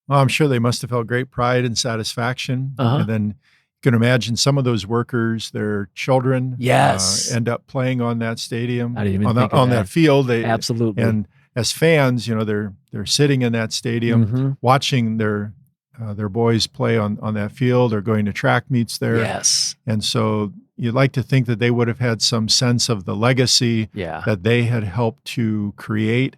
Well, I'm sure they must have felt great pride and satisfaction. Uh-huh. And then you can imagine some of those workers, their children Yes. end up playing on that stadium, I didn't even on think that, of on that. that field. Absolutely. And as fans, they're sitting in that stadium watching their boys play on that field or going to track meets there. Yes. And so you'd like to think that they would have had some sense of the legacy that they had helped to create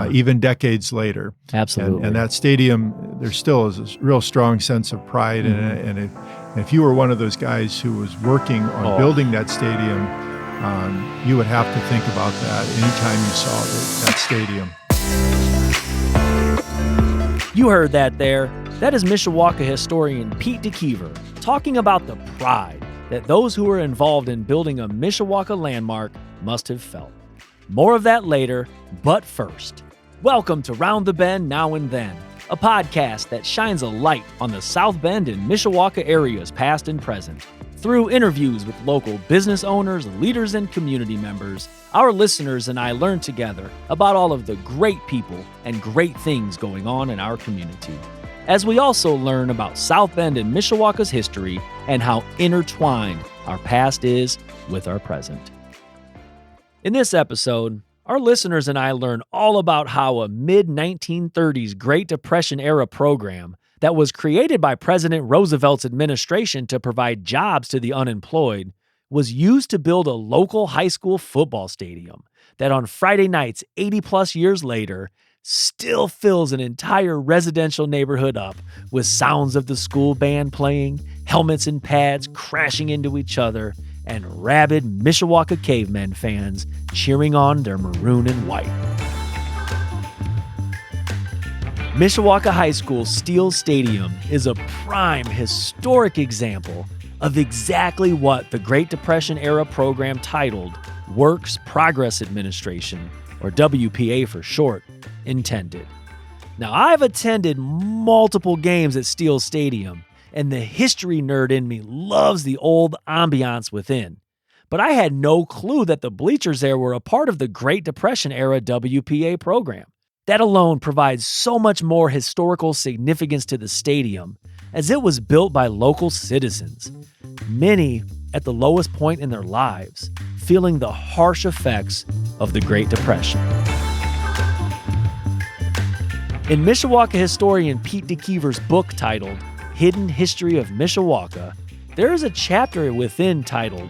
even decades later. Absolutely. And that stadium, there still is a real strong sense of pride in it. And if you were one of those guys who was working on building that stadium, you would have to think about that anytime you saw that stadium. You heard that there. That is Mishawaka historian Pete DeKeever talking about the pride that those who were involved in building a Mishawaka landmark must have felt. More of that later, but first, welcome to Round the Bend Now and Then, a podcast that shines a light on the South Bend and Mishawaka areas past and present. Through interviews with local business owners, leaders, and community members, our listeners and I learn together about all of the great people and great things going on in our community, as we also learn about South Bend and Mishawaka's history and how intertwined our past is with our present. In this episode, our listeners and I learn all about how a mid-1930s Great Depression-era program that was created by President Roosevelt's administration to provide jobs to the unemployed was used to build a local high school football stadium that on Friday nights 80-plus years later still fills an entire residential neighborhood up with sounds of the school band playing, helmets and pads crashing into each other, and rabid Mishawaka Cavemen fans cheering on their Maroon and White. Mishawaka High School's Steele Stadium is a prime historic example of exactly what the Great Depression-era program titled Works Progress Administration, or WPA for short, intended. Now, I've attended multiple games at Steele Stadium, and the history nerd in me loves the old ambiance within. But I had no clue that the bleachers there were a part of the Great Depression-era WPA program. That alone provides so much more historical significance to the stadium, as it was built by local citizens, many at the lowest point in their lives, feeling the harsh effects of the Great Depression. In Mishawaka historian Pete DeKeever's book titled Hidden History of Mishawaka, there is a chapter within titled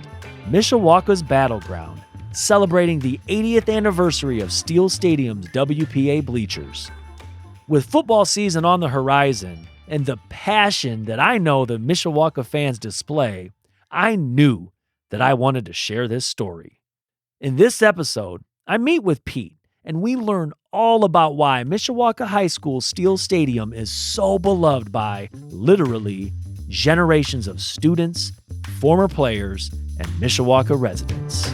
Mishawaka's Battleground, celebrating the 80th anniversary of Steele Stadium's WPA bleachers. With football season on the horizon and the passion that I know the Mishawaka fans display, I knew that I wanted to share this story. In this episode, I meet with Pete, and we learn all about why Mishawaka High School's Steele Stadium is so beloved by, literally, generations of students, former players, and Mishawaka residents.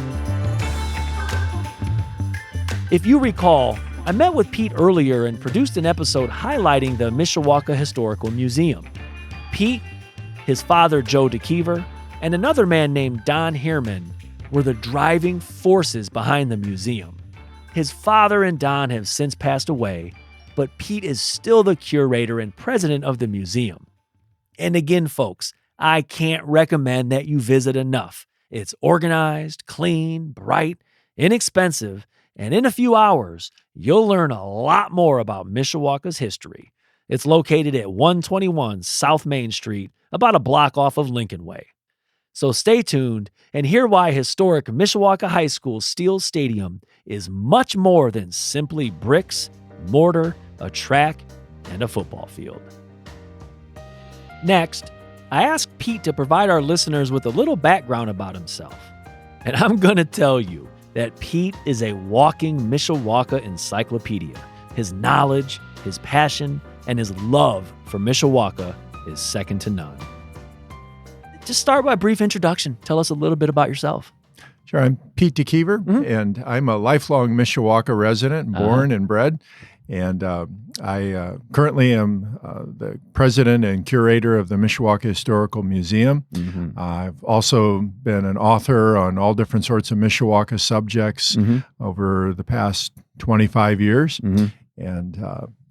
If you recall, I met with Pete earlier and produced an episode highlighting the Mishawaka Historical Museum. Pete, his father Joe DeKeever, and another man named Don Heerman were the driving forces behind the museum. His father and Don have since passed away, but Pete is still the curator and president of the museum. And again, folks, I can't recommend that you visit enough. It's organized, clean, bright, inexpensive, and in a few hours, you'll learn a lot more about Mishawaka's history. It's located at 121 South Main Street, about a block off of Lincoln Way. So stay tuned and hear why historic Mishawaka High School Steele Stadium is much more than simply bricks, mortar, a track, and a football field. Next, I asked Pete to provide our listeners with a little background about himself. And I'm going to tell you that Pete is a walking Mishawaka encyclopedia. His knowledge, his passion, and his love for Mishawaka is second to none. Just start by a brief introduction. Tell us a little bit about yourself. Sure. I'm Pete DeKeever, and I'm a lifelong Mishawaka resident, born and bred. And I currently am the president and curator of the Mishawaka Historical Museum. I've also been an author on all different sorts of Mishawaka subjects over the past 25 years. And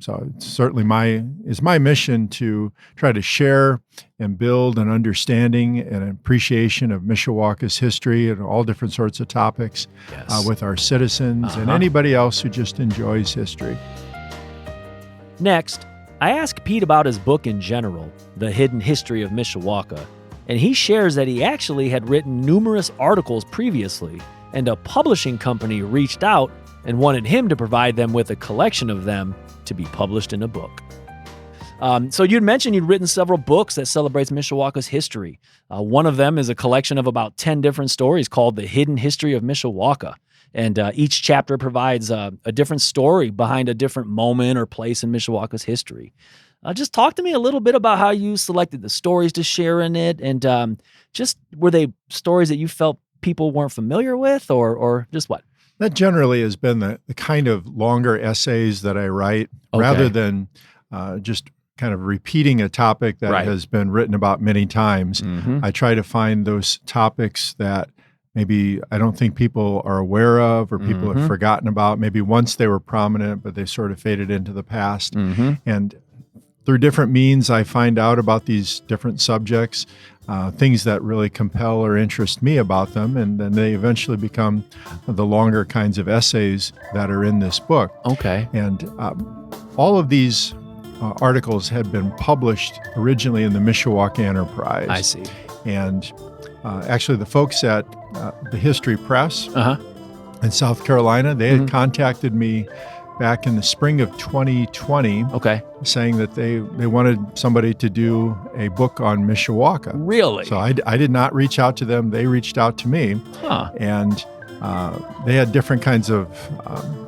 so it's certainly my mission to try to share and build an understanding and an appreciation of Mishawaka's history and all different sorts of topics with our citizens and anybody else who just enjoys history. Next, I ask Pete about his book in general, The Hidden History of Mishawaka, and he shares that he actually had written numerous articles previously, and a publishing company reached out and wanted him to provide them with a collection of them to be published in a book. So you'd mentioned you'd written several books that celebrates Mishawaka's history. One of them is a collection of about 10 different stories called The Hidden History of Mishawaka. And each chapter provides a different story behind a different moment or place in Mishawaka's history. Just talk to me a little bit about how you selected the stories to share in it, and just were they stories that you felt people weren't familiar with, or just what? That generally has been the kind of longer essays that I write, rather than just kind of repeating a topic that has been written about many times. I try to find those topics that maybe I don't think people are aware of or people have forgotten about. Maybe once they were prominent, but they sort of faded into the past. And through different means, I find out about these different subjects, things that really compel or interest me about them, and then they eventually become the longer kinds of essays that are in this book. And all of these articles had been published originally in the Mishawaka Enterprise. I see. And actually, the folks at the History Press in South Carolina, they had contacted me back in the spring of 2020, saying that they wanted somebody to do a book on Mishawaka. Really? So I did not reach out to them. They reached out to me. And they had different kinds of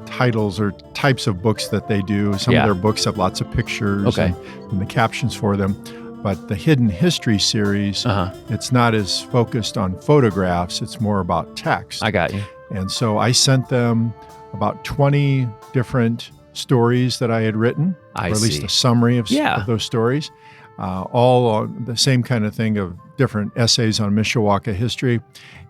titles or types of books that they do. Some of their books have lots of pictures and the captions for them. But the Hidden History series, it's not as focused on photographs. It's more about text. I got you. And so I sent them about 20 different stories that I had written, or at least a summary of those stories, all on the same kind of thing of different essays on Mishawaka history.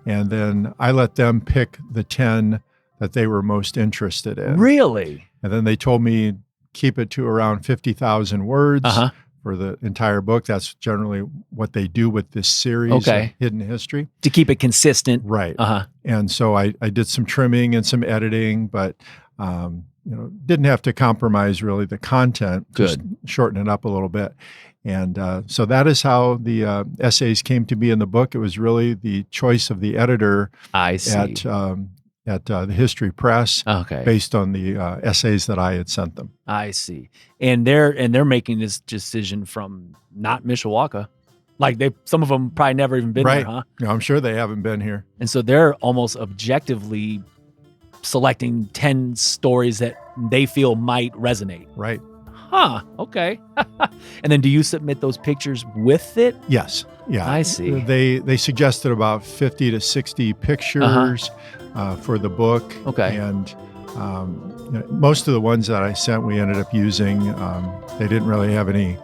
And then I let them pick the 10 that they were most interested in. Really? And then they told me keep it to around 50,000 words for the entire book. That's generally what they do with this series of Hidden History. To keep it consistent. Right. And so I did some trimming and some editing, but didn't have to compromise really the content, just shorten it up a little bit. And so that is how the essays came to be in the book. It was really the choice of the editor at the History Press, based on the essays that I had sent them. I see. And they're making this decision from not Mishawaka. Like some of them probably never even been there, huh? No, I'm sure they haven't been here. And so they're almost objectively selecting 10 stories that they feel might resonate. Right. Huh. Okay. And then do you submit those pictures with it? Yes. Yeah. I see. They suggested about 50 to 60 pictures for the book. And most of the ones that I sent, we ended up using. They didn't really have any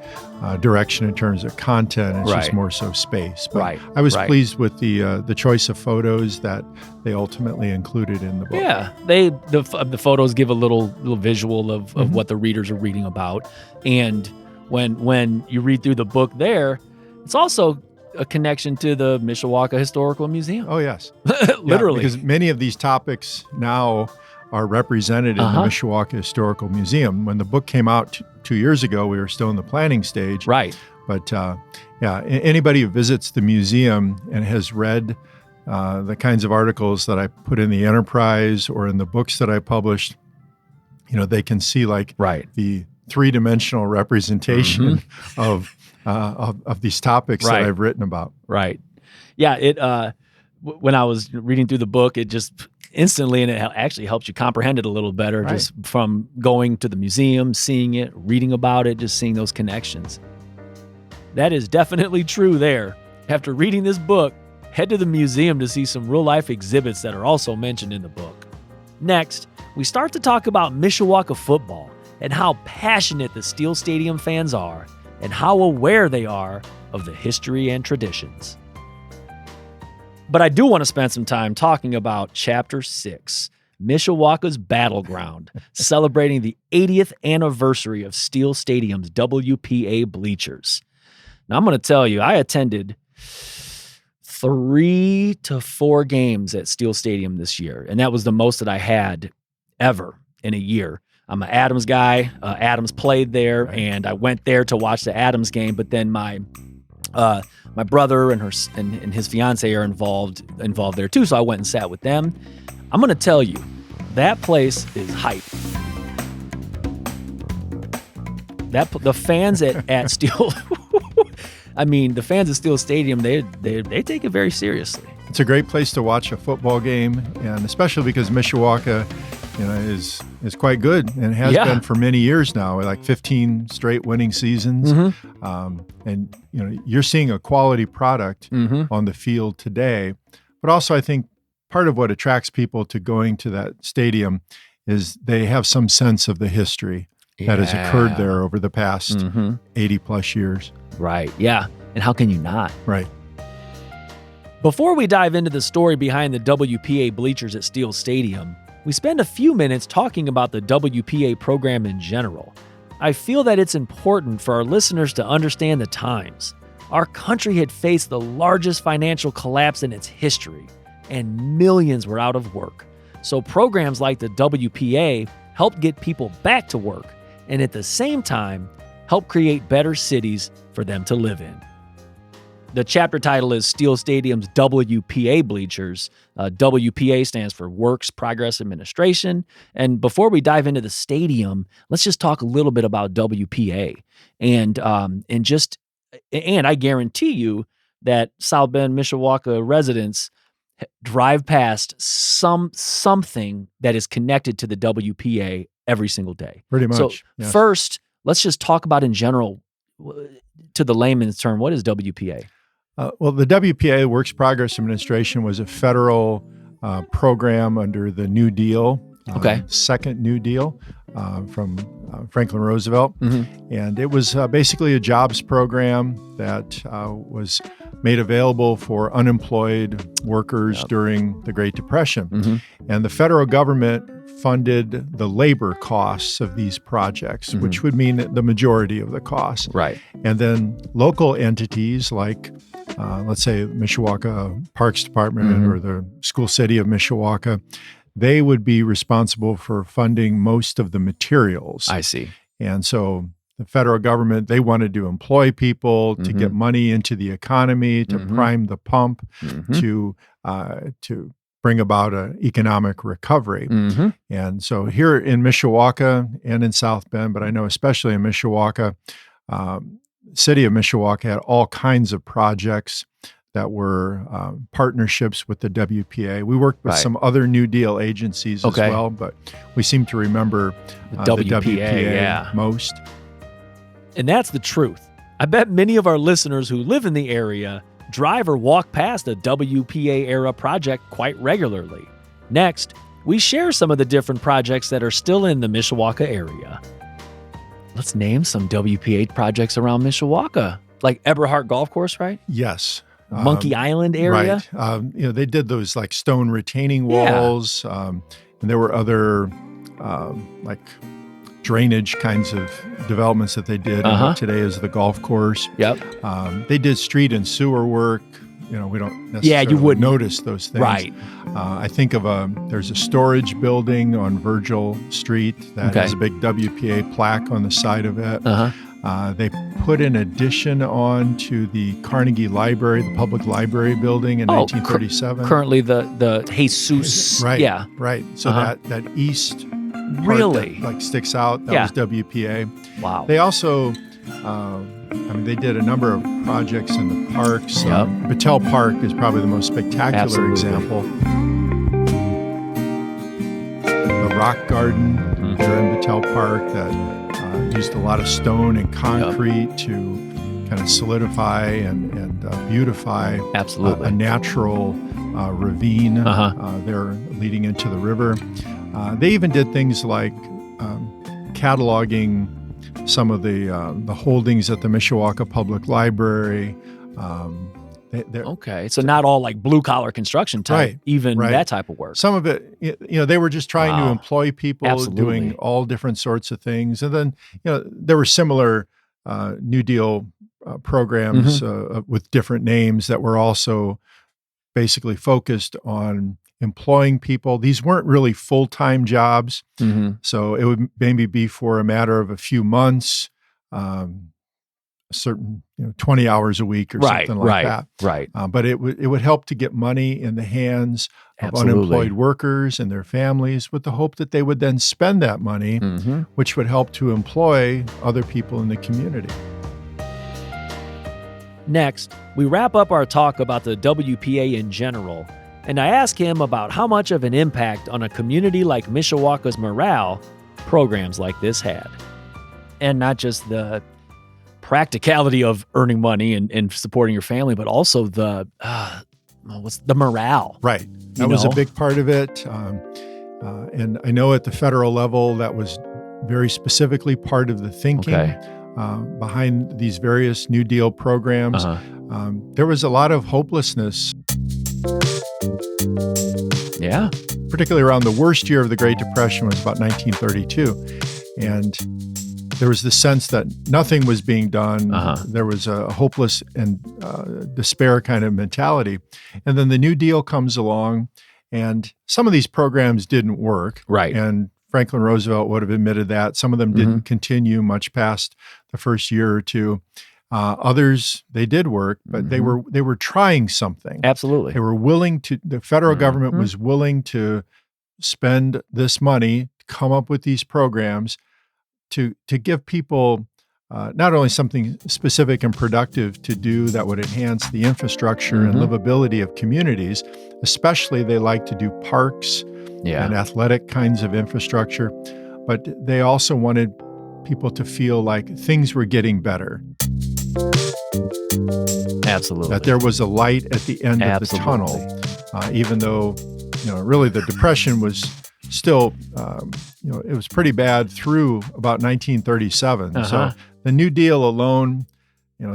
direction in terms of content. It's just more so space. But I was pleased with the choice of photos that they ultimately included in the book. Yeah, the photos give a little visual of what the readers are reading about, and when you read through the book, there, it's also a connection to the Mishawaka Historical Museum. Oh yes, literally, because many of these topics now are represented in the Mishawaka Historical Museum. When the book came out 2 years ago, we were still in the planning stage. Right. But anybody who visits the museum and has read the kinds of articles that I put in the Enterprise or in the books that I published, they can see the three-dimensional representation of these topics that I've written about. Right. Yeah. When I was reading through the book, it just instantly, and it actually helps you comprehend it a little better just from going to the museum, seeing it, reading about it, just seeing those connections. That is definitely true there. After reading this book, head to the museum to see some real-life exhibits that are also mentioned in the book. Next, we start to talk about Mishawaka football and how passionate the Steele Stadium fans are and how aware they are of the history and traditions. But I do want to spend some time talking about Chapter 6, Mishawaka's battleground, celebrating the 80th anniversary of Steele Stadium's WPA bleachers. Now, I'm going to tell you, I attended 3 to 4 games at Steele Stadium this year, and that was the most that I had ever in a year. I'm an Adams guy. Adams played there, and I went there to watch the Adams game, but then my brother and his fiance are involved there too, so I went and sat with them. I'm going to tell you, that place is hype. The fans at Steele, I mean, the fans at Steele Stadium, they take it very seriously. It's a great place to watch a football game, and especially because Mishawaka, is quite good and has been for many years now, like 15 straight winning seasons. And you're seeing a quality product on the field today. But also, I think part of what attracts people to going to that stadium is they have some sense of the history that has occurred there over the past 80 plus years. Right. Yeah. And how can you not? Right. Before we dive into the story behind the WPA bleachers at Steele Stadium, we spend a few minutes talking about the WPA program in general. I feel that it's important for our listeners to understand the times. Our country had faced the largest financial collapse in its history, and millions were out of work. So programs like the WPA helped get people back to work, and at the same time, help create better cities for them to live in. The chapter title is Steele Stadium's WPA bleachers. WPA stands for Works Progress Administration. And before we dive into the stadium, let's just talk a little bit about WPA. And I guarantee you that South Bend, Mishawaka residents drive past something that is connected to the WPA every single day. Pretty much. So yes. First, let's just talk about in general, to the layman's term, what is WPA? Well, the WPA, Works Progress Administration, was a federal program under the New Deal, second New Deal from Franklin Roosevelt. And it was basically a jobs program that was made available for unemployed workers during the Great Depression. And the federal government funded the labor costs of these projects, which would mean the majority of the costs. Right. And then local entities like, let's say, Mishawaka Parks Department or the school city of Mishawaka, they would be responsible for funding most of the materials. I see. And so the federal government, they wanted to employ people to get money into the economy, to prime the pump, to bring about an economic recovery. And so here in Mishawaka and in South Bend, but I know especially in Mishawaka, city of Mishawaka had all kinds of projects that were partnerships with the WPA. We worked with some other New Deal agencies as well, but we seem to remember the WPA most. And that's the truth. I bet many of our listeners who live in the area drive or walk past a WPA-era project quite regularly. Next, we share some of the different projects that are still in the Mishawaka area. Let's name some WPA projects around Mishawaka, like Eberhart Golf Course, right? Yes. Monkey Island area? Right. They did those like stone retaining walls, and there were other like drainage kinds of developments that they did. And today is the golf course. They did street and sewer work. We don't necessarily you wouldn't notice those things. Right. I think of there's a storage building on Virgil Street that has a big WPA plaque on the side of it. They put an addition on to the Carnegie Library, the public library building in 1937. Currently the Jesus. Right. Yeah. Right. So that east really part that sticks out, that was WPA. Wow. They also, they did a number of projects in the parks. Battelle Park is probably the most spectacular example. The rock garden there in Battelle Park that used a lot of stone and concrete to kind of solidify and beautify a natural ravine there leading into the river. They even did things like cataloging some of the holdings at the Mishawaka Public Library. Okay, so not all like blue collar construction type, Right, even right. that type of work. Some of it, they were just trying to Wow. employ people Absolutely. doing all different sorts of things. And then, there were similar New Deal programs with different names that were also basically focused on employing people. These weren't really full-time jobs. So it would maybe be for a matter of a few months, certain 20 hours a week or something like that. Right. But it would help to get money in the hands of Absolutely. unemployed workers and their families, with the hope that they would then spend that money, which would help to employ other people in the community. Next, we wrap up our talk about the WPA in general, and I ask him about how much of an impact on a community like Mishawaka's morale programs like this had. And not just the practicality of earning money and supporting your family, but also the morale. Right. That was a big part of it. And I know at the federal level, that was very specifically part of the thinking behind these various New Deal programs. There was a lot of hopelessness. Yeah. Particularly around the worst year of the Great Depression was about 1932. And there was this sense that nothing was being done. There was a hopeless and despair kind of mentality. And then the New Deal comes along, and some of these programs didn't work. Right. And Franklin Roosevelt would have admitted that. Some of them didn't continue much past the first year or two. Others, they did work, but they were trying something. Absolutely. They were willing to, the federal government was willing to spend this money, come up with these programs to give people not only something specific and productive to do that would enhance the infrastructure and livability of communities. Especially they like to do parks and athletic kinds of infrastructure, but they also wanted people to feel like things were getting better. Absolutely. That there was a light at the end of the tunnel, even though, really the Depression was still, it was pretty bad through about 1937. So the New Deal alone,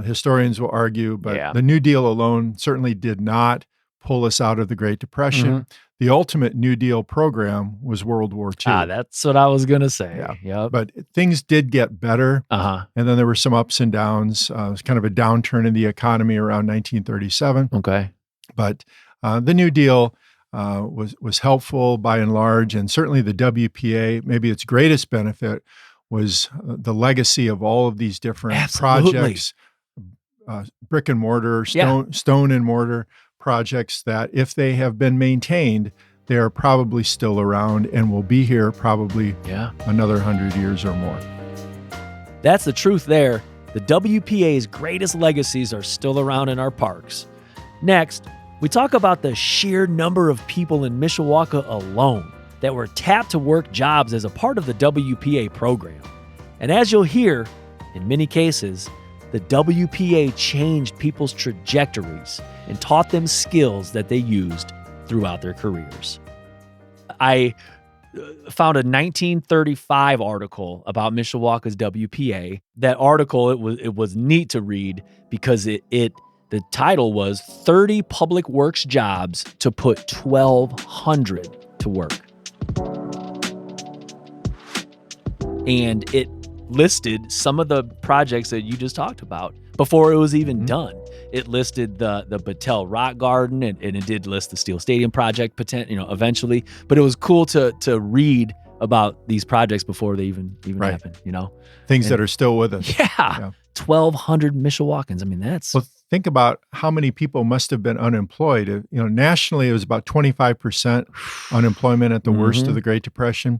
historians will argue, but the New Deal alone certainly did not pull us out of the Great Depression. The ultimate New Deal program was World War II. That's what I was going to say. Yep. But things did get better. And then there were some ups and downs. It was kind of a downturn in the economy around 1937. Okay. But the New Deal was helpful by and large, and certainly the WPA, maybe its greatest benefit was the legacy of all of these different projects, brick and mortar, stone and mortar projects that, if they have been maintained, they are probably still around and will be here probably another 100 years or more. That's the truth there. The WPA's greatest legacies are still around in our parks. Next, we talk about the sheer number of people in Mishawaka alone that were tapped to work jobs as a part of the WPA program. And as you'll hear, in many cases, the WPA changed people's trajectories and taught them skills that they used throughout their careers. I found a 1935 article about Mishawaka's WPA. That article, it was neat to read because the title was 30 Public Works Jobs to Put 1,200 to Work. And it listed some of the projects that you just talked about before it was even done. It listed the Battelle Rock Garden, and it did list the Steele Stadium project eventually. But it was cool to read about these projects before they even happened. Things that are still with us. 1,200 Mishawakans. I mean, that's... Well, think about how many people must have been unemployed. Nationally, it was about 25% unemployment at the worst of the Great Depression.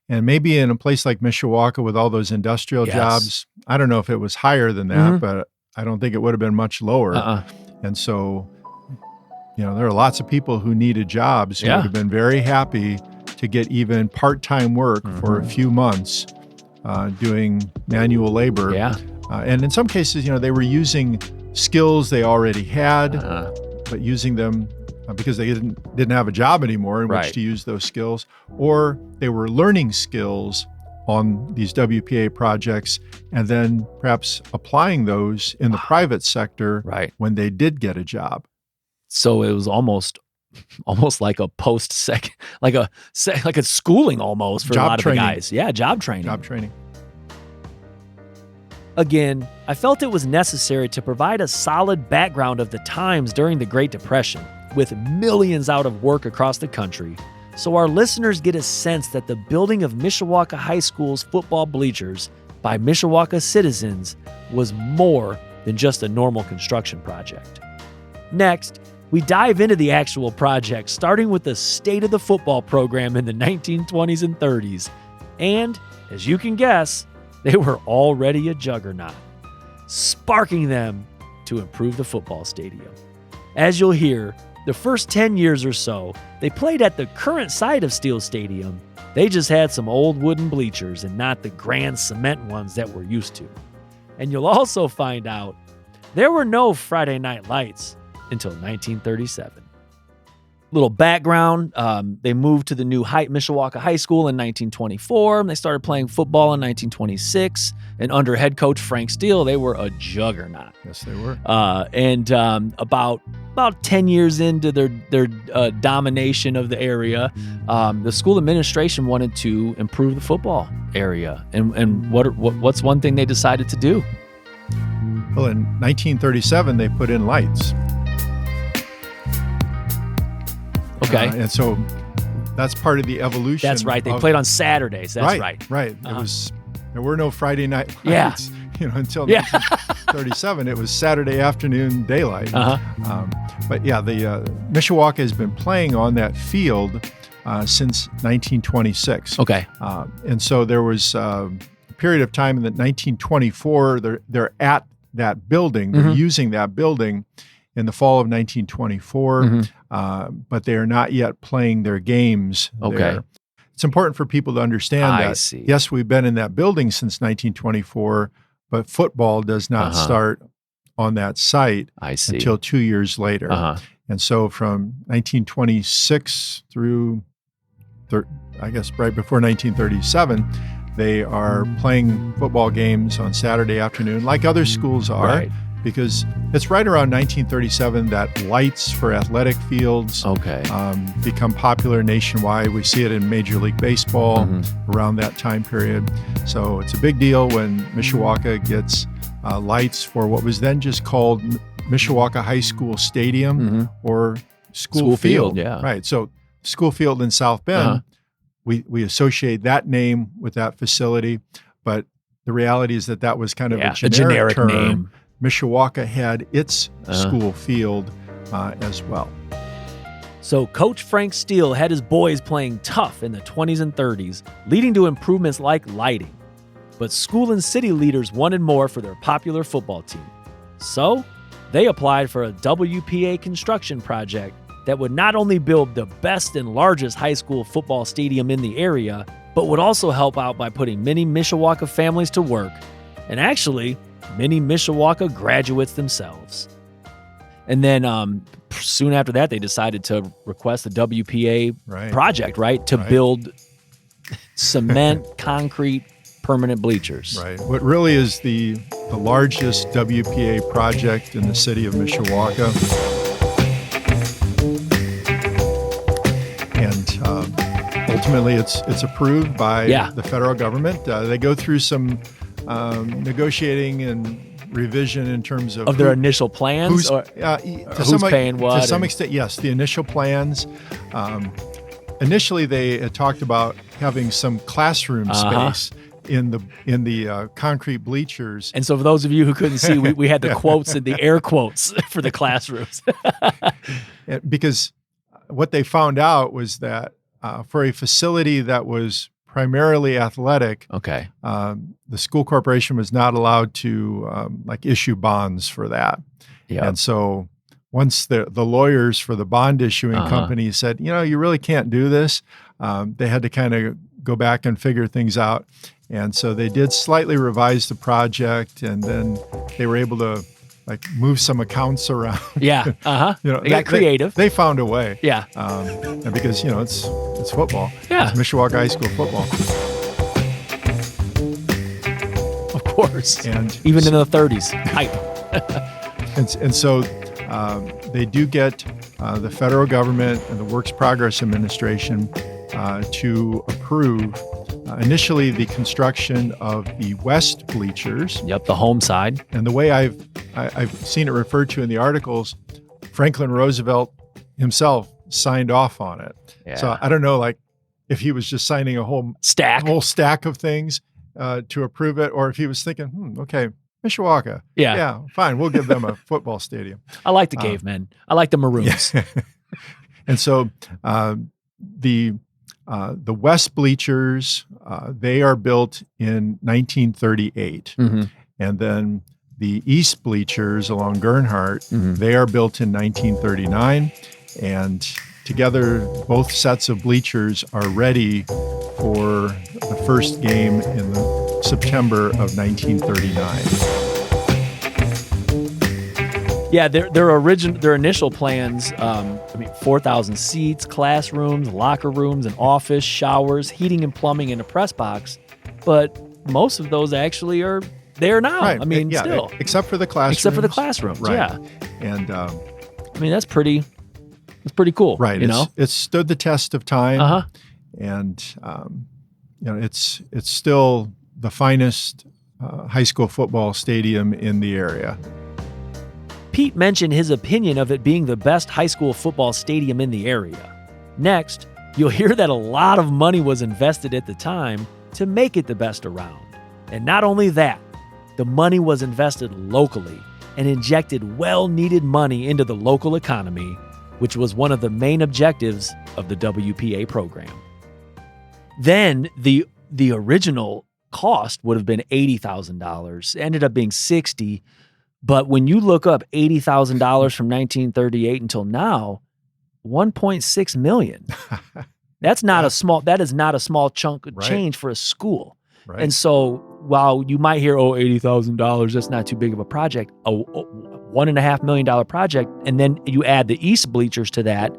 And maybe in a place like Mishawaka with all those industrial jobs, I don't know if it was higher than that, but I don't think it would have been much lower. And so, there are lots of people who needed jobs who would have been very happy to get even part-time work for a few months doing manual labor. And in some cases, they were using skills they already had, but using them because they didn't have a job anymore in which to use those skills, or they were learning skills on these WPA projects and then perhaps applying those in the private sector Right. when they did get a job. So it was almost like a like a schooling almost for Job a lot training. of the guys. Yeah, job training. Job training. Again, I felt it was necessary to provide a solid background of the times during the Great Depression, with millions out of work across the country, so our listeners get a sense that the building of Mishawaka High School's football bleachers by Mishawaka citizens was more than just a normal construction project. Next, we dive into the actual project, starting with the state of the football program in the 1920s and 30s. And, as you can guess, they were already a juggernaut, sparking them to improve the football stadium. As you'll hear, the first 10 years or so, they played at the current site of Steele Stadium. They just had some old wooden bleachers and not the grand cement ones that we're used to. And you'll also find out there were no Friday night lights until 1937. Little background, they moved to the new Mishawaka High School in 1924, and they started playing football in 1926, and under head coach Frank Steele, they were a juggernaut. Yes, they were. And about 10 years into their domination of the area, the school administration wanted to improve the football area. And what's one thing they decided to do? Well, in 1937, they put in lights. Okay. And so that's part of the evolution. That's right. They played on Saturdays. That's right. Right. There were no Friday night lights. Yeah. Until 1937, it was Saturday afternoon daylight. But yeah, the Mishawaka has been playing on that field since 1926. Okay. And so there was a period of time in the 1924. They're at that building. They're using that building in the fall of 1924, but they are not yet playing their games there. It's important for people to understand that, yes, we've been in that building since 1924, but football does not start on that site until 2 years later. And so from 1926 through, I guess, right before 1937, they are playing football games on Saturday afternoon, like other schools are. Right. Because it's right around 1937 that lights for athletic fields become popular nationwide. We see it in Major League Baseball around that time period. So it's a big deal when Mishawaka gets lights for what was then just called Mishawaka High School Stadium or School Field. Yeah. Right. So School Field in South Bend, we associate that name with that facility, but the reality is that was kind of a generic term. Name. Mishawaka had its school field as well. So Coach Frank Steele had his boys playing tough in the 20s and 30s, leading to improvements like lighting. But school and city leaders wanted more for their popular football team. So they applied for a WPA construction project that would not only build the best and largest high school football stadium in the area, but would also help out by putting many Mishawaka families to work, and actually many Mishawaka graduates themselves. And then soon after that, they decided to request the WPA project, to build cement, concrete, permanent bleachers. Right. What really is the largest WPA project in the city of Mishawaka. And ultimately, it's approved by the federal government. They go through some negotiating and revision in terms of their initial plans, who's paying what. To some extent, yes, the initial plans. Initially, they had talked about having some classroom space in the concrete bleachers. And so, for those of you who couldn't see, we had the quotes and the air quotes for the classrooms. Because what they found out was that for a facility that was primarily athletic, the school corporation was not allowed to issue bonds for that. And so once the lawyers for the bond issuing company said, you really can't do this, they had to kind of go back and figure things out. And so they did slightly revise the project, and then they were able to move some accounts around. They got creative. They found a way. And because it's football. Yeah. It's Mishawaka High School football. course. And Even in the 30s. Hype. And so they do get the federal government and the Works Progress Administration to approve initially the construction of the west bleachers. Yep, the home side. And the way I've seen it referred to in the articles, Franklin Roosevelt himself signed off on it. Yeah. So I don't know, like if he was just signing a whole stack of things to approve it, or if he was thinking, okay, Mishawaka. Yeah, fine. We'll give them a football stadium. I like the Cavemen. I like the Maroons. Yeah. And so the West bleachers, they are built in 1938. Mm-hmm. And then the East bleachers along Gernhardt, they are built in 1939. And together, both sets of bleachers are ready for the first game in the September of 1939. Yeah, their initial plans, 4,000 seats, classrooms, locker rooms, an office, showers, heating and plumbing, and a press box. But most of those actually are there now. Right. I mean, still. Except for the classrooms. Except for the classrooms, right. Yeah. And that's pretty cool. Right. It's stood the test of time. Uh-huh. And it's still the finest high school football stadium in the area. Pete mentioned his opinion of it being the best high school football stadium in the area. Next, you'll hear that a lot of money was invested at the time to make it the best around. And not only that, the money was invested locally and injected well-needed money into the local economy, which was one of the main objectives of the WPA program. Then the original cost would have been $80,000, ended up being $60,000. But when you look up $80,000 from 1938 until now, $1.6 million. That is not a small chunk of change for a school. Right. And so while you might hear, $80,000, that's not too big of a project, a $1.5 million project, and then you add the East bleachers to that,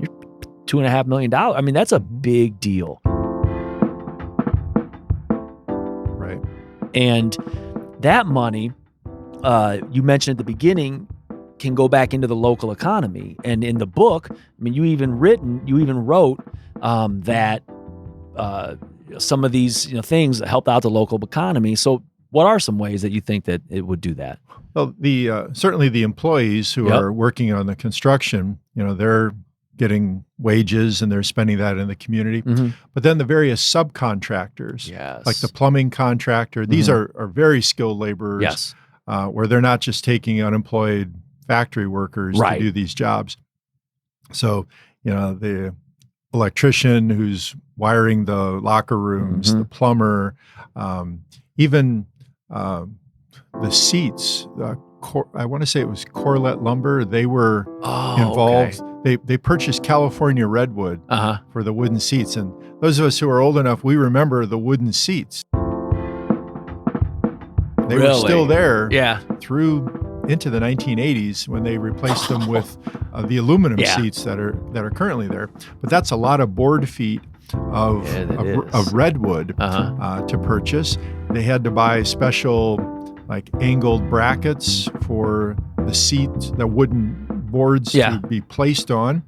you're $2.5 million. I mean, that's a big deal. Right. And that money, you mentioned at the beginning, can go back into the local economy. And in the book, you even wrote that some of these things help out the local economy. So what are some ways that you think that it would do that? Well, certainly the employees who are working on the construction, they're getting wages and they're spending that in the community. Mm-hmm. But then the various subcontractors, like the plumbing contractor, these are very skilled laborers. Yes. Where they're not just taking unemployed factory workers to do these jobs. So, the electrician who's wiring the locker rooms, the plumber, even the seats, I want to say it was Corlett Lumber. They were involved. Okay. They purchased California redwood for the wooden seats. And those of us who are old enough, we remember the wooden seats. They were still there through into the 1980s when they replaced them with the aluminum seats that are currently there. But that's a lot of board feet of redwood to purchase. They had to buy special angled brackets for the seat, the wooden boards to be placed on.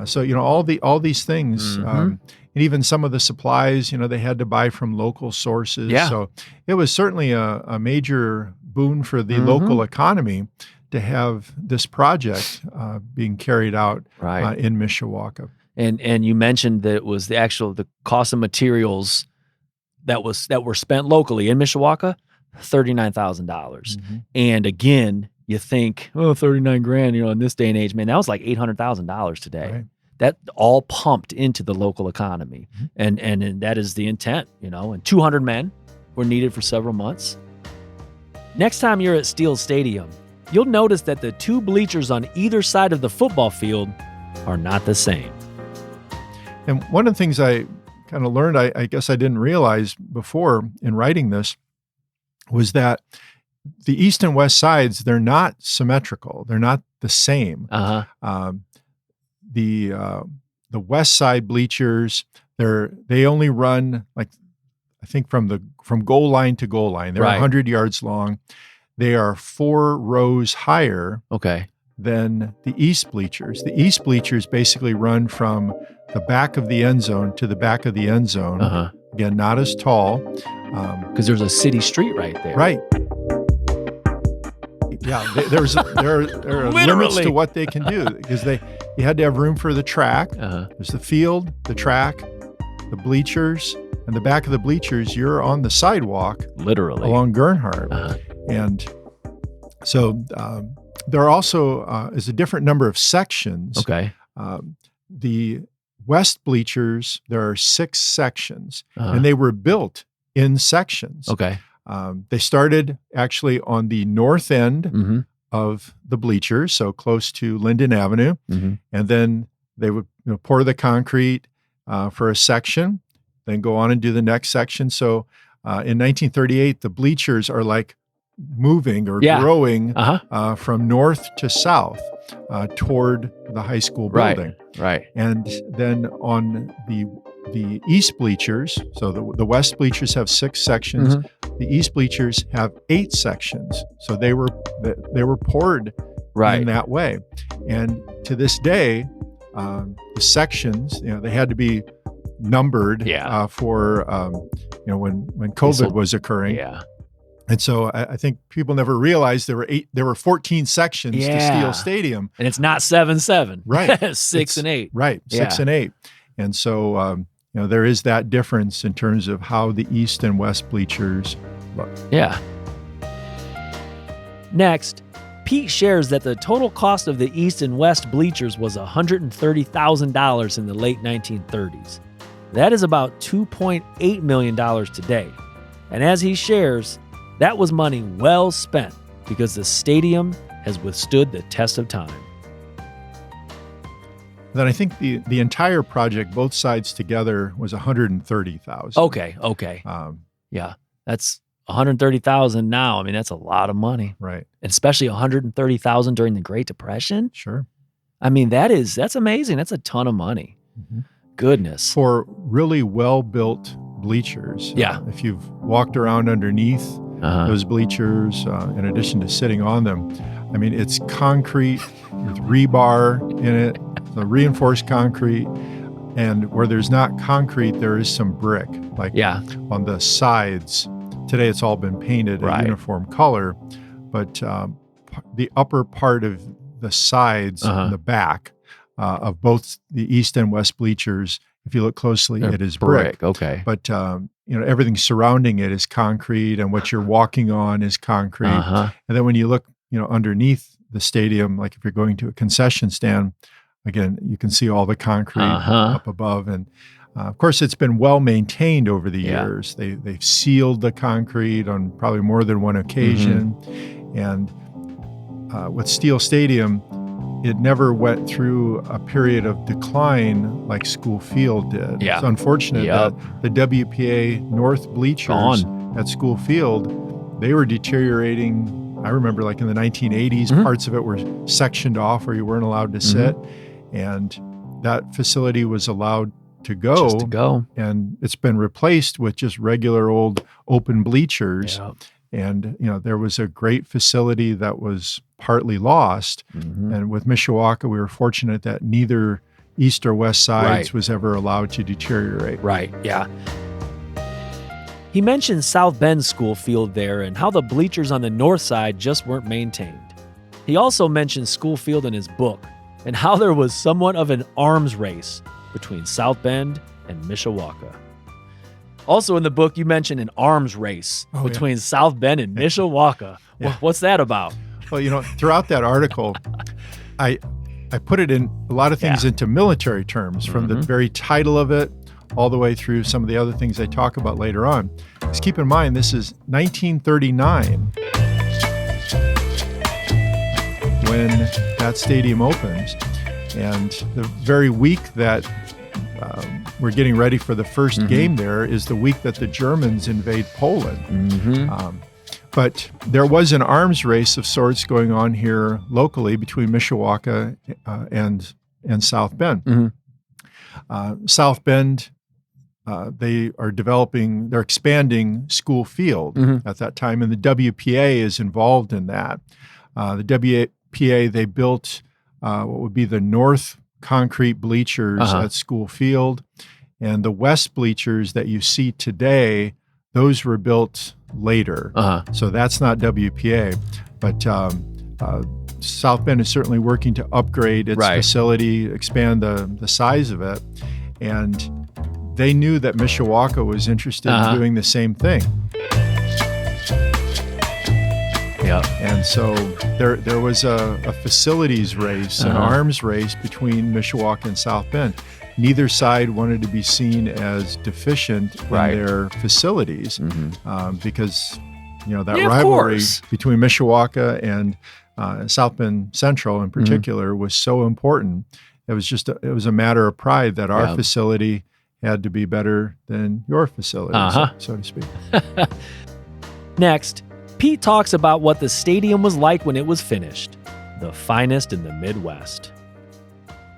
So all these things. And even some of the supplies, they had to buy from local sources. Yeah. So it was certainly a major boon for the local economy to have this project being carried out in Mishawaka. And you mentioned that it was the cost of materials that were spent locally in Mishawaka, $39,000. And again, you think, $39,000, in this day and age, man, that was like $800,000 today. Right. That all pumped into the local economy. And that is the intent, and 200 men were needed for several months. Next time you're at Steele Stadium, you'll notice that the two bleachers on either side of the football field are not the same. And one of the things I kind of learned, I guess I didn't realize before in writing this, was that the east and west sides, they're not symmetrical. They're not the same. The west side bleachers, they only run I think from goal line to goal line. They're Right. 100 yards long. They are 4 rows higher Okay. than the east bleachers. The east bleachers basically run from the back of the end zone to the back of the end zone. Uh-huh. Again, not as tall. Because there's a city street right there. Right. Yeah, there are limits Literally. to what they can do because you had to have room for the track. Uh-huh. There's the field, the track, the bleachers, and the back of the bleachers, you're on the sidewalk Literally. along Gernhardt. Uh-huh. And so there are also is a different number of sections. Okay. The west bleachers, there are 6 sections, Uh-huh. and they were built in sections. Okay. They started actually on the north end Mm-hmm. of the bleachers, so close to Linden Avenue, Mm-hmm. and then they would pour the concrete for a section, then go on and do the next section. So in 1938, the bleachers are like moving or Yeah. growing Uh-huh. from north to south toward the high school Right. building. Right. And then on the east bleachers, so the west bleachers have 6 sections. Mm-hmm. The east bleachers have 8 sections. So they were poured Right. in that way. And to this day, the sections, they had to be numbered Yeah. for when COVID was occurring. Yeah. And so I think people never realized there were 14 sections to Yeah. Steele Stadium. And it's not 7-7. Right. 6 and 8. Right, 6 Yeah. and 8. And so there is that difference in terms of how the east and west bleachers look. Yeah. Next, Pete shares that the total cost of the east and west bleachers was $130,000 in the late 1930s. That is about $2.8 million today. And as he shares, that was money well spent because the stadium has withstood the test of time. Then I think the entire project, both sides together, was $130,000. Okay. Yeah. That's $130,000 now. I mean, that's a lot of money. Right. Especially $130,000 during the Great Depression. Sure. I mean, that's amazing. That's a ton of money. Mm-hmm. Goodness. For really well-built bleachers. Yeah. If you've walked around underneath those bleachers, in addition to sitting on them, I mean, it's concrete with rebar in it, the reinforced concrete. And where there's not concrete, there is some brick, like on the sides. Today, it's all been painted a uniform color, but the upper part of the sides and the back of both the east and west bleachers, if you look closely, it is brick. Okay. But everything surrounding it is concrete, and what you're walking on is concrete. And then when you look, underneath the stadium, like if you're going to a concession stand, again, you can see all the concrete up above. And of course, it's been well maintained over the years. They've sealed the concrete on probably more than one occasion. And with Steele Stadium, it never went through a period of decline like School Field did. Yeah. It's unfortunate that the WPA North bleachers at School Field, they were deteriorating. I remember like in the 1980s, parts of it were sectioned off where you weren't allowed to sit. And that facility was allowed to go. Just to go. And it's been replaced with just regular old open bleachers. Yeah. And, there was a great facility that was partly lost. And with Mishawaka, we were fortunate that neither east or west sides was ever allowed to deteriorate. Right, yeah. He mentioned South Bend School Field there and how the bleachers on the north side just weren't maintained. He also mentioned School Field in his book and how there was somewhat of an arms race between South Bend and Mishawaka. Also in the book, you mentioned an arms race between South Bend and Mishawaka. What's that about? Well, throughout that article, I put it in a lot of things into military terms, from the very title of it all the way through some of the other things I talk about later on. Just keep in mind, this is 1939 when that stadium opens. And the very week that we're getting ready for the first game there is the week that the Germans invade Poland. But there was an arms race of sorts going on here locally between Mishawaka and South Bend. South Bend they're expanding school field at that time, and the WPA is involved in that. The WPA, they built what would be the north concrete bleachers at school field, and the west bleachers that you see today, those were built later. So that's not WPA, but South Bend is certainly working to upgrade its facility, expand the size of it, and they knew that Mishawaka was interested in doing the same thing. And so there was a facilities race, an arms race between Mishawaka and South Bend. Neither side wanted to be seen as deficient in their facilities because that rivalry between Mishawaka and South Bend Central in particular was so important. It was a matter of pride that our facility had to be better than your facility, so to speak. Next, Pete talks about what the stadium was like when it was finished, the finest in the Midwest.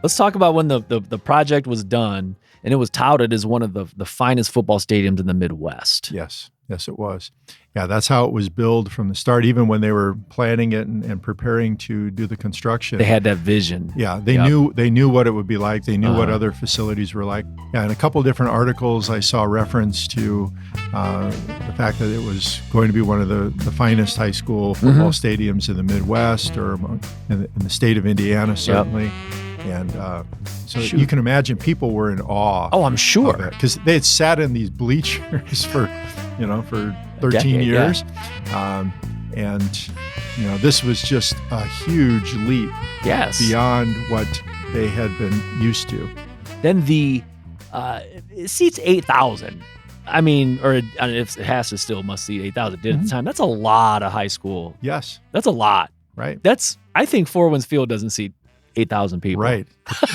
Let's talk about when the project was done and it was touted as one of the finest football stadiums in the Midwest. Yes, it was. Yeah, that's how it was billed from the start, even when they were planning it and preparing to do the construction. They had that vision. Yeah, they knew what it would be like. They knew what other facilities were like. Yeah, in a couple of different articles, I saw reference to the fact that it was going to be one of the finest high school football stadiums in the Midwest or in the state of Indiana, certainly. And so you can imagine people were in awe. Oh, I'm sure. Because they had sat in these bleachers for 13 years. And this was just a huge leap beyond what they had been used to. Then it seats 8,000. I mean, if it has to still must seat 8,000 did at the time. That's a lot of high school. Yes. That's a lot. Right. I think Four Winds Field doesn't seat 8,000 people. Right.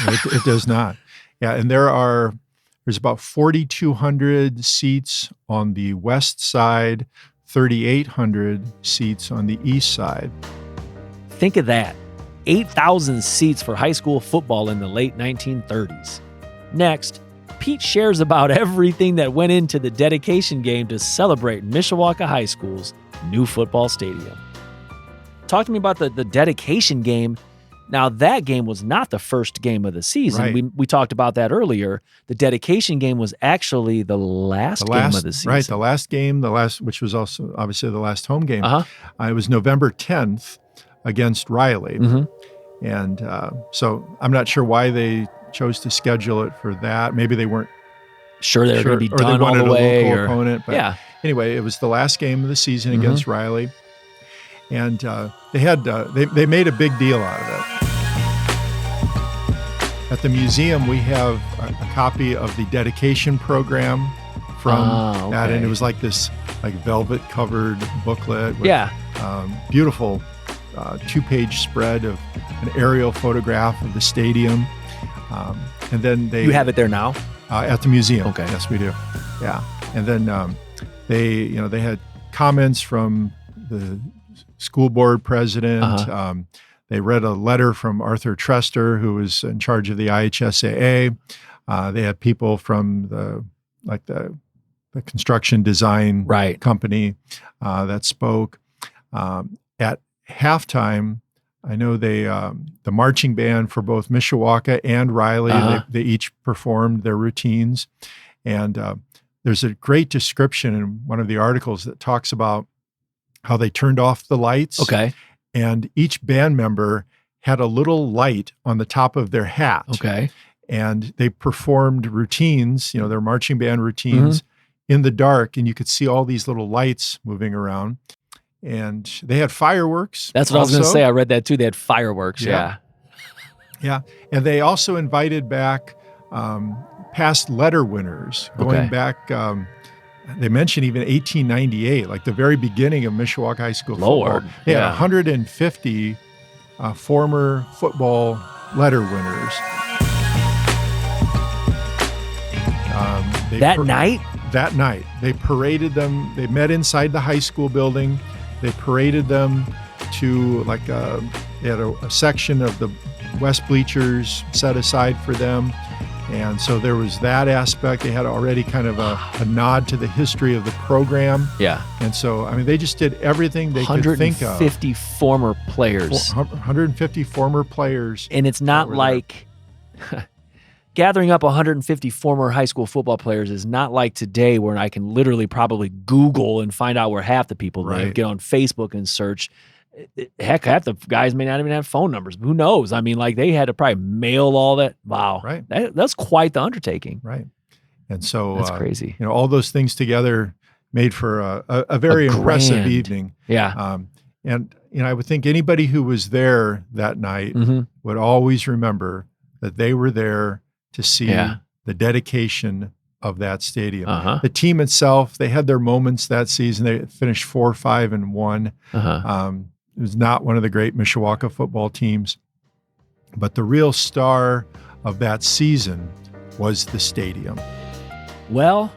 It does not. Yeah, and there's about 4,200 seats on the west side, 3,800 seats on the east side. Think of that. 8,000 seats for high school football in the late 1930s. Next, Pete shares about everything that went into the dedication game to celebrate Mishawaka High School's new football stadium. Talk to me about the dedication game. Now, that game was not the first game of the season. Right. We talked about that earlier. The dedication game was actually the last game of the season. Right, the last game, which was also obviously the last home game. It was November 10th against Riley. And so I'm not sure why they chose to schedule it for that. Maybe they weren't sure they were going to be or done they wanted all the way. A local opponent. But anyway, it was the last game of the season against Riley. And they made a big deal out of it. At the museum, we have a copy of the dedication program from that, and it was like this velvet-covered booklet with beautiful 2-page spread of an aerial photograph of the stadium. And then You have it there now? At the museum. Okay. Yes, we do. Yeah. And then they had comments from the school board president. They read a letter from Arthur Trester, who was in charge of the IHSAA. They had people from the construction design company that spoke. At halftime, I know the marching band for both Mishawaka and Riley, they each performed their routines. And there's a great description in one of the articles that talks about how they turned off the lights. Okay. And each band member had a little light on the top of their hat. Okay. And they performed routines, their marching band routines in the dark. And you could see all these little lights moving around. And they had fireworks. That's what I was going to say. I read that too. They had fireworks. Yeah. And they also invited back past letter winners going back. They mentioned even 1898, like the very beginning of Mishawaka High School football. They had 150 former football letter winners. That night, they paraded them. They met inside the high school building. They paraded them to they had a section of the west bleachers set aside for them. And so there was that aspect. They had already kind of a nod to the history of the program. Yeah. And so, I mean, they just did everything they could think of. 150 former players. 150 former players. And it's not like gathering up 150 former high school football players is not like today where I can literally probably Google and find out where half the people live, get on Facebook and search. Heck, half the guys may not even have phone numbers. Who knows? I mean, like they had to probably mail all that. Wow. Right. That's quite the undertaking. Right. And so that's crazy. You know, all those things together made for a very impressive evening. Yeah. And, you know, I would think anybody who was there that night would always remember that they were there to see the dedication of that stadium. The team itself, they had their moments that season. They finished 4-5-1. It was not one of the great Mishawaka football teams, but the real star of that season was the stadium. Well,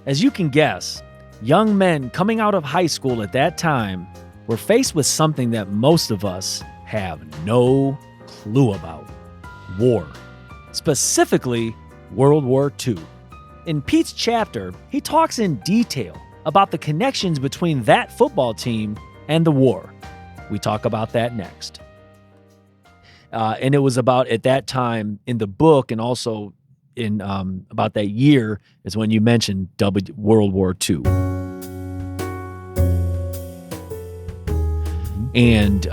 as you can guess, young men coming out of high school at that time were faced with something that most of us have no clue about: war, specifically World War II. In Pete's chapter, he talks in detail about the connections between that football team and the war. We talk about that next. And it was about, at that time in the book, and also in about that year is when you mentioned World War II. And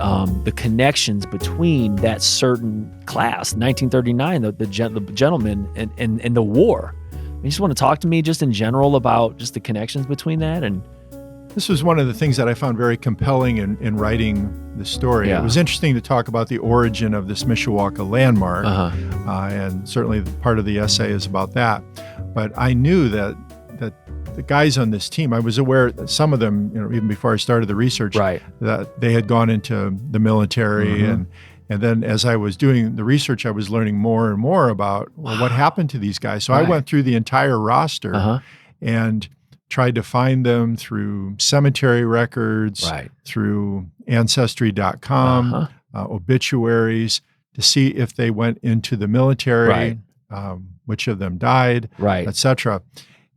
the connections between that certain class, 1939, the gentleman, and the war. You just want to talk to me just in general about just the connections between that? And this was one of the things that I found very compelling in writing the story. It was interesting to talk about the origin of this Mishawaka landmark, and certainly part of the essay is about that. But I knew that the guys on this team, I was aware that some of them, you know, even before I started the research, that they had gone into the military, and then as I was doing the research, I was learning more and more about what happened to these guys. So I went through the entire roster and tried to find them through cemetery records, through Ancestry.com, obituaries, to see if they went into the military, which of them died, etc.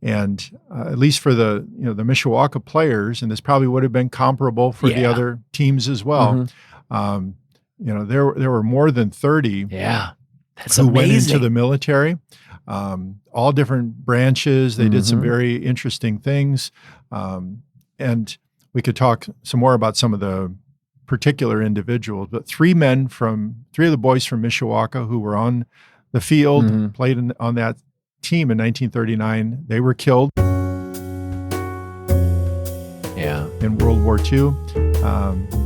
And at least for the the Mishawaka players, and this probably would have been comparable for the other teams as well. There were more than 30 that's who amazing. went into the military. All different branches. They did some very interesting things. And we could talk some more about some of the particular individuals, but three of the boys from Mishawaka who were on the field, played on that team in 1939, they were killed in World War II.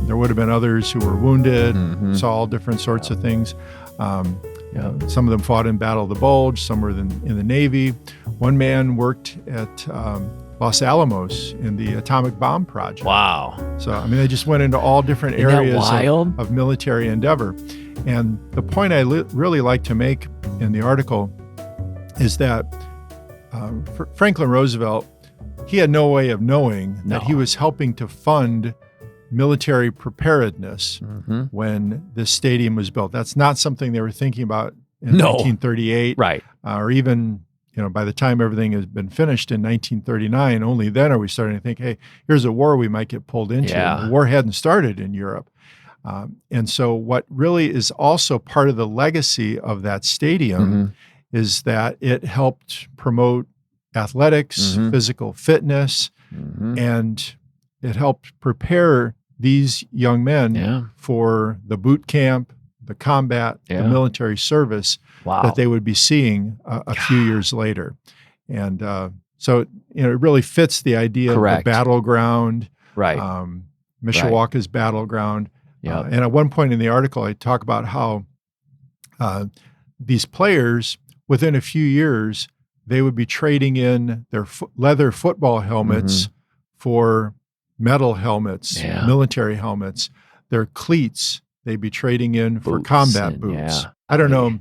There would have been others who were wounded, saw all different sorts of things. Some of them fought in Battle of the Bulge, some were in the Navy. One man worked at Los Alamos in the atomic bomb project. Wow. So, I mean, they just went into all different areas of military endeavor. And the point I really like to make in the article is that Franklin Roosevelt, he had no way of knowing that he was helping to fund military preparedness when this stadium was built. That's not something they were thinking about in 1938, or even by the time everything has been finished in 1939. Only then are we starting to think, hey, here's a war we might get pulled into. The war hadn't started in Europe. And so what really is also part of the legacy of that stadium is that it helped promote athletics, physical fitness, and it helped prepare these young men for the boot camp, the combat, the military service that they would be seeing a few years later. And so it really fits the idea of the battleground, Mishawaka's battleground. And at one point in the article, I talk about how these players, within a few years, they would be trading in their leather football helmets for metal helmets, military helmets, their cleats, they'd be trading in for combat boots. I don't know,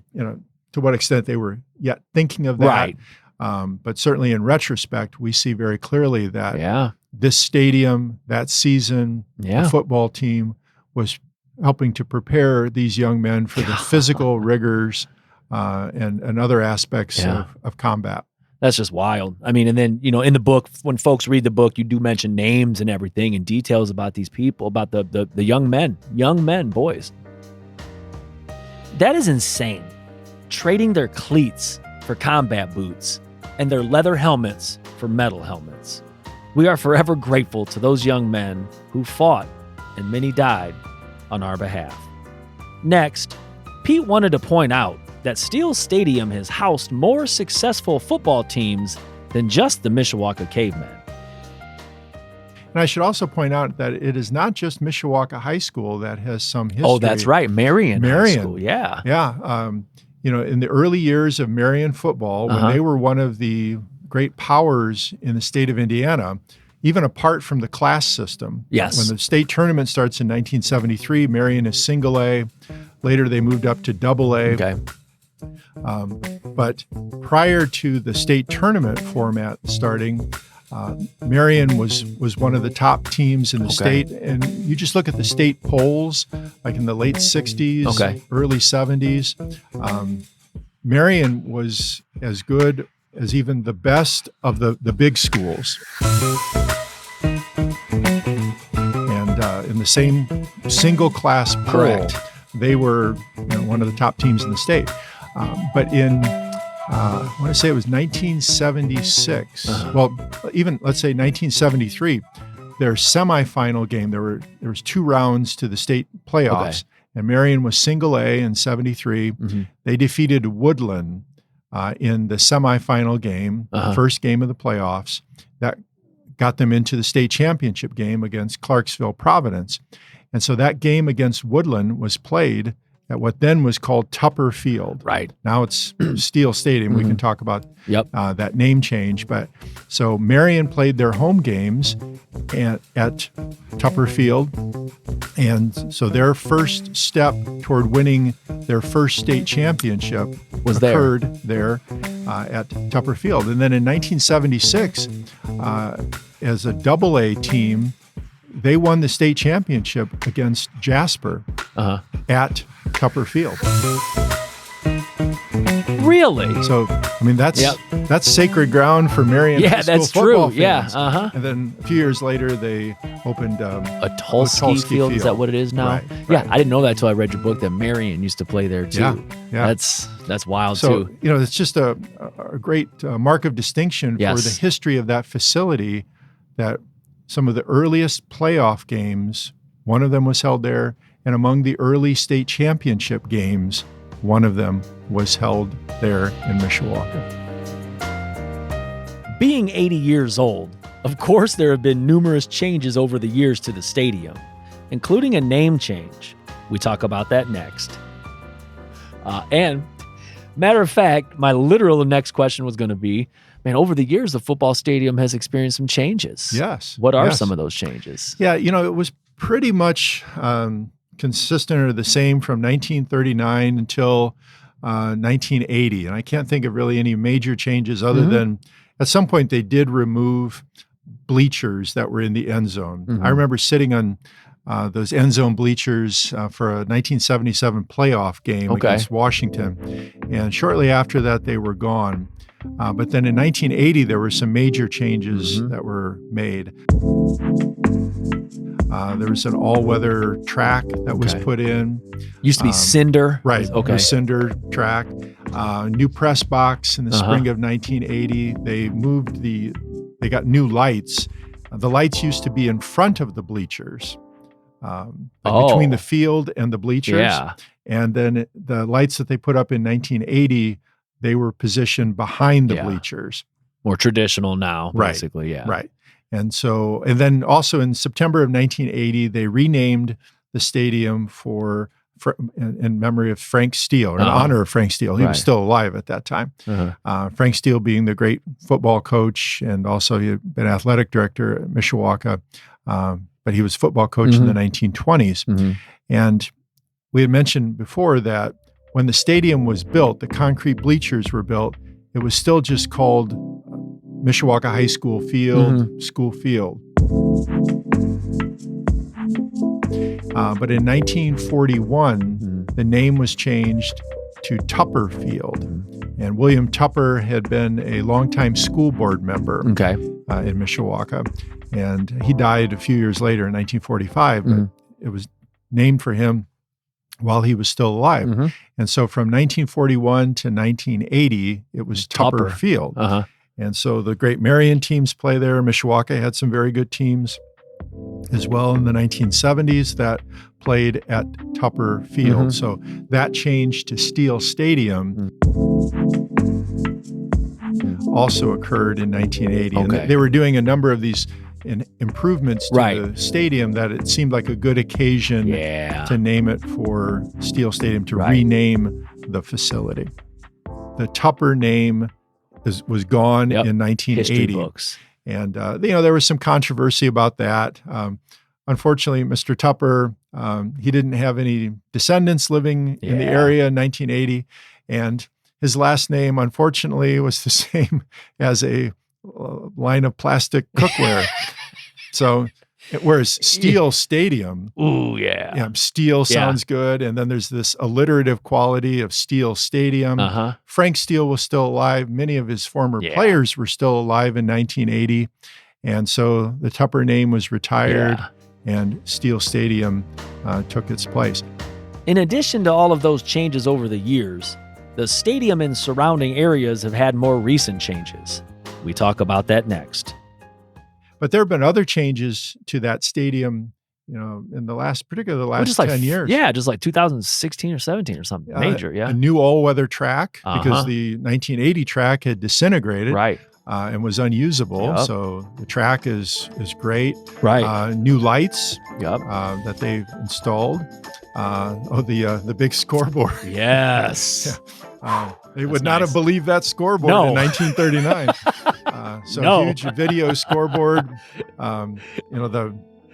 to what extent they were yet thinking of that. But certainly in retrospect, we see very clearly that this stadium, that season, the football team was helping to prepare these young men for the physical rigors and other aspects of combat. That's just wild. I mean, and then, in the book, when folks read the book, you do mention names and everything and details about these people, about the young men, boys. That is insane. Trading their cleats for combat boots and their leather helmets for metal helmets. We are forever grateful to those young men who fought, and many died, on our behalf. Next, Pete wanted to point out that Steele Stadium has housed more successful football teams than just the Mishawaka Cavemen. And I should also point out that it is not just Mishawaka High School that has some history. Oh, that's right. Marion High School, yeah. Yeah. In the early years of Marion football, when they were one of the great powers in the state of Indiana, even apart from the class system. Yes. When the state tournament starts in 1973, Marion is single A. Later, they moved up to double A. Okay. But prior to the state tournament format starting, Marion was one of the top teams in the state. And you just look at the state polls, like in the late 60s, early 70s. Marion was as good as even the best of the big schools. And in the same single class poll, they were one of the top teams in the state. But in, I want to say it was 1976, well, even let's say 1973, their semifinal game, there was 2 rounds to the state playoffs, and Marion was single A in 73. They defeated Woodland in the semifinal game, the first game of the playoffs. That got them into the state championship game against Clarksville Providence. And so that game against Woodland was played at what then was called Tupper Field. Right. Now it's Steele Stadium. We can talk about that name change. But so Marion played their home games at Tupper Field. And so their first step toward winning their first state championship occurred there at Tupper Field. And then in 1976, as a double A team, they won the state championship against Jasper at Tupper Field. Really? So, I mean, that's sacred ground for Marion High School that's football true. fans. Yeah. And then a few years later, they opened a Tulski Field. Is that what it is now? Right. Yeah, I didn't know that until I read your book that Marion used to play there too. Yeah. That's wild so, too. It's just a great mark of distinction for the history of that facility, that some of the earliest playoff games, one of them was held there, and among the early state championship games, one of them was held there in Mishawaka. Being 80 years old, of course there have been numerous changes over the years to the stadium, including a name change. We talk about that next. And matter of fact, my literal next question was going to be, man, over the years, the football stadium has experienced some changes. Yes. What are some of those changes? Yeah, it was pretty much consistent or the same from 1939 until 1980. And I can't think of really any major changes other than at some point they did remove bleachers that were in the end zone. I remember sitting on those end zone bleachers for a 1977 playoff game against Washington. And shortly after that, they were gone. But then in 1980, there were some major changes that were made. There was an all-weather track that was put in. Used to be cinder. Right. Okay. The cinder track. New press box in the spring of 1980. They got new lights. The lights used to be in front of the bleachers, between the field and the bleachers. Yeah. And then the lights that they put up in 1980, they were positioned behind the bleachers. More traditional now, basically, Right. And then also in September of 1980, they renamed the stadium in memory of Frank Steele, or in honor of Frank Steele. He was still alive at that time. Frank Steele being the great football coach, and also he had been athletic director at Mishawaka, but he was football coach in the 1920s. And we had mentioned before that when the stadium was built, the concrete bleachers were built, it was still just called Mishawaka High School Field, School Field. But in 1941, the name was changed to Tupper Field. And William Tupper had been a longtime school board member in Mishawaka. And he died a few years later in 1945, but it was named for him while he was still alive. And so from 1941 to 1980, it was Tupper Field. And so the great Marion teams play there. Mishawaka had some very good teams as well in the 1970s that played at Tupper Field. So that changed to Steele Stadium also occurred in 1980. And they were doing a number of these improvements to the stadium that it seemed like a good occasion to name it for Steele Stadium, to rename the facility. The Tupper name was gone in 1980. History books. And, there was some controversy about that. Unfortunately, Mr. Tupper, he didn't have any descendants living in the area in 1980. And his last name, unfortunately, was the same as a line of plastic cookware. So, whereas Steele Stadium, Steele sounds good. And then there's this alliterative quality of Steele Stadium. Frank Steele was still alive. Many of his former players were still alive in 1980. And so the Tupper name was retired and Steele Stadium took its place. In addition to all of those changes over the years, the stadium and surrounding areas have had more recent changes. We talk about that next. But there have been other changes to that stadium, in the last 10 years. Yeah, just like 2016 or 17 or something major, A new all-weather track because the 1980 track had disintegrated and was unusable. So the track is great. New lights that they've installed. The big scoreboard. Yes. They would not have believed that scoreboard in 1939. Huge video scoreboard. The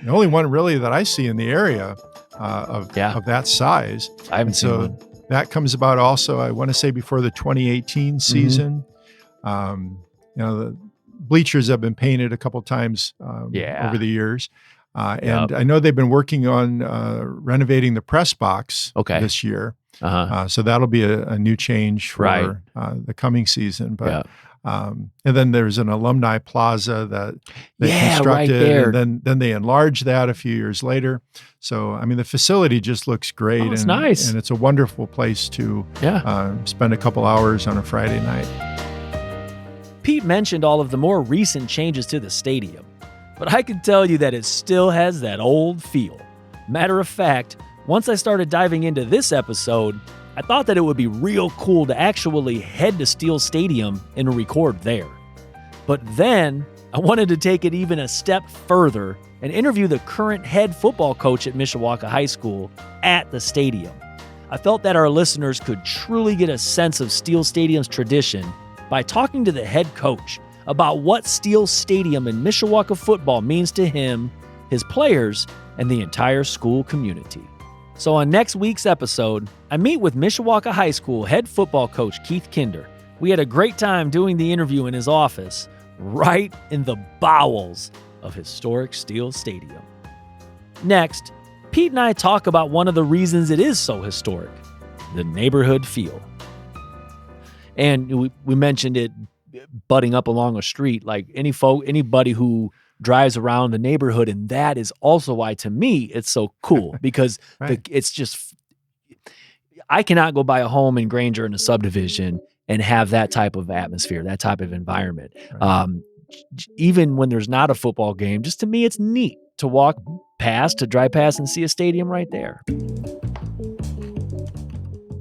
only one really that I see in the area of that size. I haven't seen one. That comes about also, I want to say, before the 2018 season. The bleachers have been painted a couple times over the years. And I know they've been working on renovating the press box this year. So that'll be a new change for the coming season. But and then there's an alumni plaza that they constructed, and then they enlarged that a few years later. So the facility just looks great. It's nice, and it's a wonderful place to spend a couple hours on a Friday night. Pete mentioned all of the more recent changes to the stadium, but I can tell you that it still has that old feel. Matter of fact, once I started diving into this episode, I thought that it would be real cool to actually head to Steele Stadium and record there. But then I wanted to take it even a step further and interview the current head football coach at Mishawaka High School at the stadium. I felt that our listeners could truly get a sense of Steele Stadium's tradition by talking to the head coach about what Steele Stadium and Mishawaka football means to him, his players, and the entire school community. So on next week's episode, I meet with Mishawaka High School head football coach Keith Kinder. We had a great time doing the interview in his office, right in the bowels of historic Steele Stadium. Next, Pete and I talk about one of the reasons it is so historic, the neighborhood feel. And we mentioned it butting up along a street, like anybody who drives around the neighborhood, and that is also why, to me, it's so cool because it's just, I cannot go buy a home in Granger in a subdivision and have that type of atmosphere, that type of environment. Even when there's not a football game, just to me, it's neat to walk past, to drive past and see a stadium right there.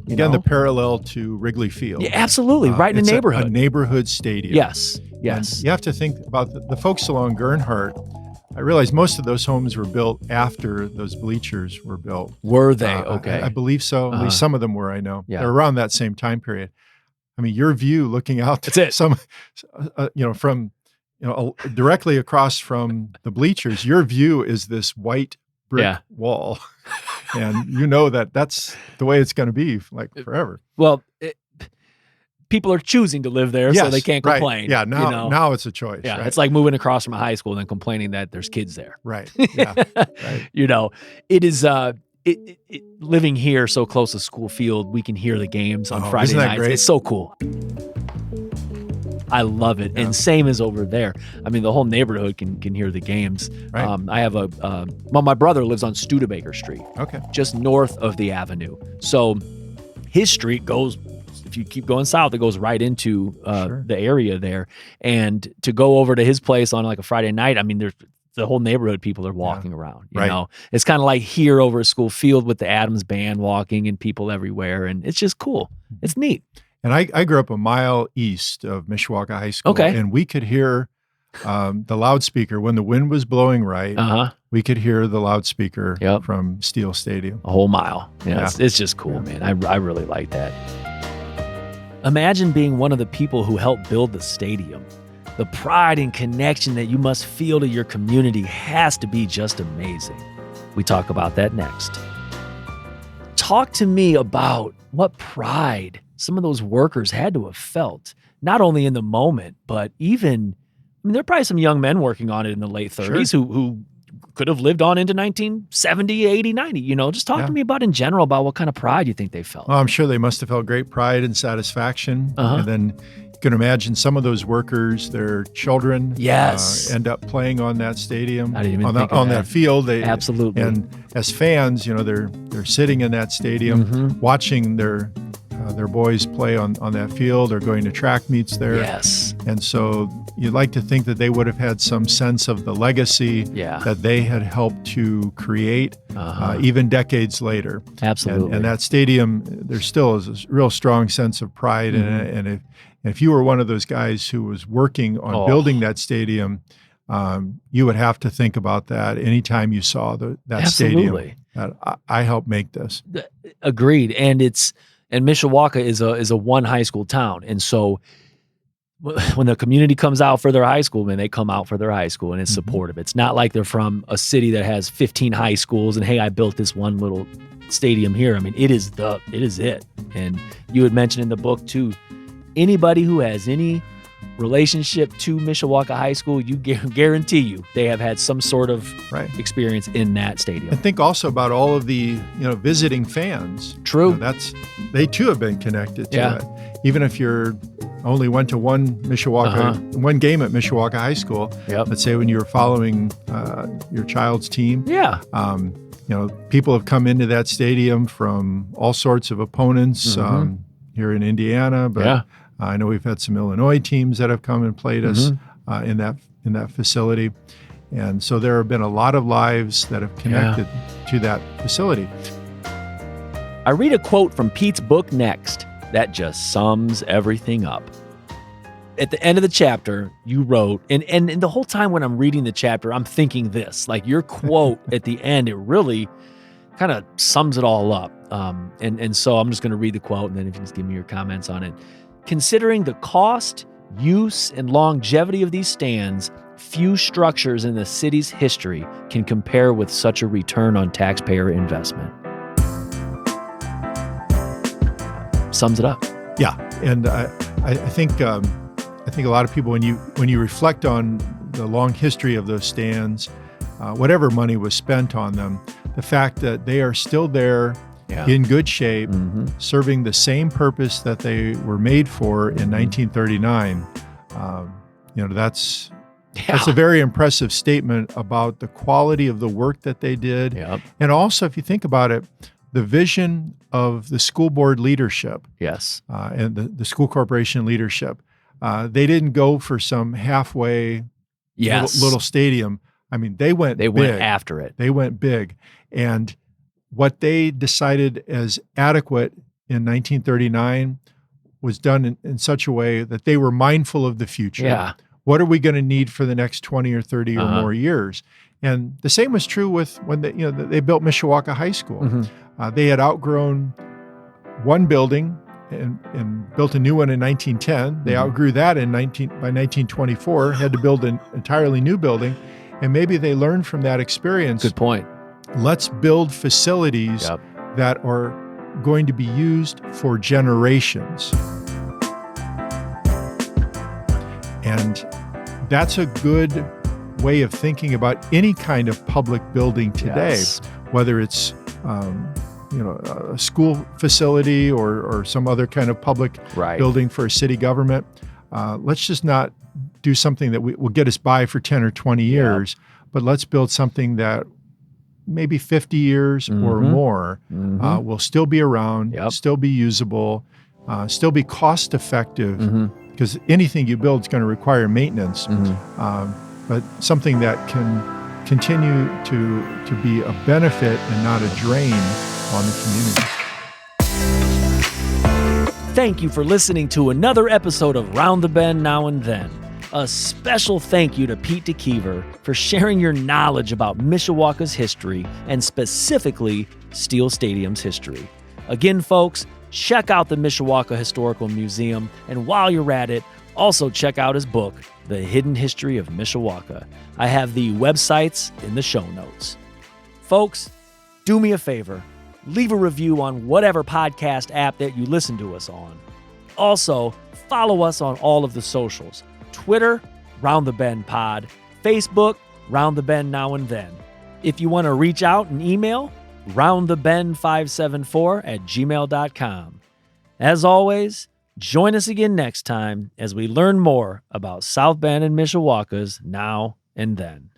Again, the parallel to Wrigley Field. Yeah, absolutely. Right in the neighborhood. A neighborhood stadium. Yes. And you have to think about the folks along Gernhardt. I realize most of those homes were built after those bleachers were built. Were they? Okay. I believe so. At least some of them were, I know. Yeah. They're around that same time period. Your view looking out from directly across from the bleachers, your view is this white brick wall. And that's the way it's going to be forever. Well, people are choosing to live there, so they can't complain. Yeah, now it's a choice. Yeah, it's like moving across from a high school and then complaining that there's kids there. Right. Yeah. Right. It is. living here so close to school field, we can hear the games on Friday isn't that nights. great? It's so cool. I love it. Yeah. And same as over there. I mean, the whole neighborhood can hear the games. Right. I have my brother lives on Studebaker Street, Okay. just north of the avenue. So his street goes, if you keep going south, it goes right into Sure. the area there. And to go over to his place on like a Friday night, I mean, there's the whole neighborhood people are walking around. You Right. know, it's kind of like here over at School Field with the Adams Band walking and people everywhere. And it's just cool. It's neat. And I grew up a mile east of Mishawaka High School. Okay. And we could hear the loudspeaker when the wind was blowing right. We could hear the loudspeaker Yep. from Steele Stadium. A whole mile. Yeah, Yeah. It's just cool, man. I really like that. Imagine being one of the people who helped build the stadium. The pride and connection that you must feel to your community has to be just amazing. We talk about that next. Talk to me about what pride some of those workers had to have felt, not only in the moment, but even, I mean, there are probably some young men working on it in the late 30s who could have lived on into 1970, 80, 90. You know, just talk to me about in general about what kind of pride you think they felt. Well, I'm sure they must have felt great pride and satisfaction. And then you can imagine some of those workers, their children end up playing on that stadium, I didn't even on think of on that. that field. Absolutely. And as fans, you know, they're sitting in that stadium watching their boys play on that field or going to track meets there. Yes. And so you'd like to think that they would have had some sense of the legacy that they had helped to create even decades later. Absolutely. And that stadium, there still is a real strong sense of pride in it. And if you were one of those guys who was working on building that stadium, you would have to think about that anytime you saw that stadium. That I helped make this. Agreed. And Mishawaka is a one high school town. And so when the community comes out for their high school, man, they come out for their high school and it's supportive. It's not like they're from a city that has 15 high schools and, hey, I built this one little stadium here. I mean, it is it. And you had mentioned in the book too, anybody who has any relationship to Mishawaka High School, you guarantee you they have had some sort of experience in that stadium. And think also about all of the visiting fans. True. They too have been connected to it. Even if you're only went to one game at Mishawaka High School. Let's say when you were following your child's team. People have come into that stadium from all sorts of opponents here in Indiana, but I know we've had some Illinois teams that have come and played us in that facility. And so there have been a lot of lives that have connected to that facility. I read a quote from Pete's book next that just sums everything up. At the end of the chapter, you wrote, and the whole time when I'm reading the chapter, I'm thinking this, like your quote at the end, it really kind of sums it all up. And so I'm just going to read the quote, and then if you just give me your comments on it. Considering the cost, use, and longevity of these stands, few structures in the city's history can compare with such a return on taxpayer investment. Sums it up. Yeah, and I think a lot of people, when you reflect on the long history of those stands, whatever money was spent on them, the fact that they are still there in good shape, serving the same purpose that they were made for in 1939, that's a very impressive statement about the quality of the work that they did. And also, if you think about it, the vision of the school board leadership and the school corporation leadership, they didn't go for some halfway little stadium. I mean, they went after it. They went big. And what they decided as adequate in 1939 was done in such a way that they were mindful of the future. What are we going to need for the next 20 or 30 or more years? And the same was true with when they built Mishawaka High School. They had outgrown one building and built a new one in 1910. They outgrew that by 1924, had to build an entirely new building. And maybe they learned from that experience. Good point. Let's build facilities that are going to be used for generations. And that's a good way of thinking about any kind of public building today, whether it's a school facility or some other kind of public building for a city government. Let's just not do something that will get us by for 10 or 20 years, but let's build something that maybe 50 years or more will still be around, still be usable, still be cost effective, because anything you build is going to require maintenance, but something that can continue to be a benefit and not a drain on the community. Thank you for listening to another episode of Round the Bend Now and Then. A special thank you to Pete DeKeever for sharing your knowledge about Mishawaka's history and specifically Steele Stadium's history. Again, folks, check out the Mishawaka Historical Museum, and while you're at it, also check out his book, The Hidden History of Mishawaka. I have the websites in the show notes. Folks, do me a favor. Leave a review on whatever podcast app that you listen to us on. Also, follow us on all of the socials. Twitter, Round the Bend Pod. Facebook, Round the Bend Now and Then. If you want to reach out and email, roundthebend574@gmail.com. As always, join us again next time as we learn more about South Bend and Mishawaka's now and then.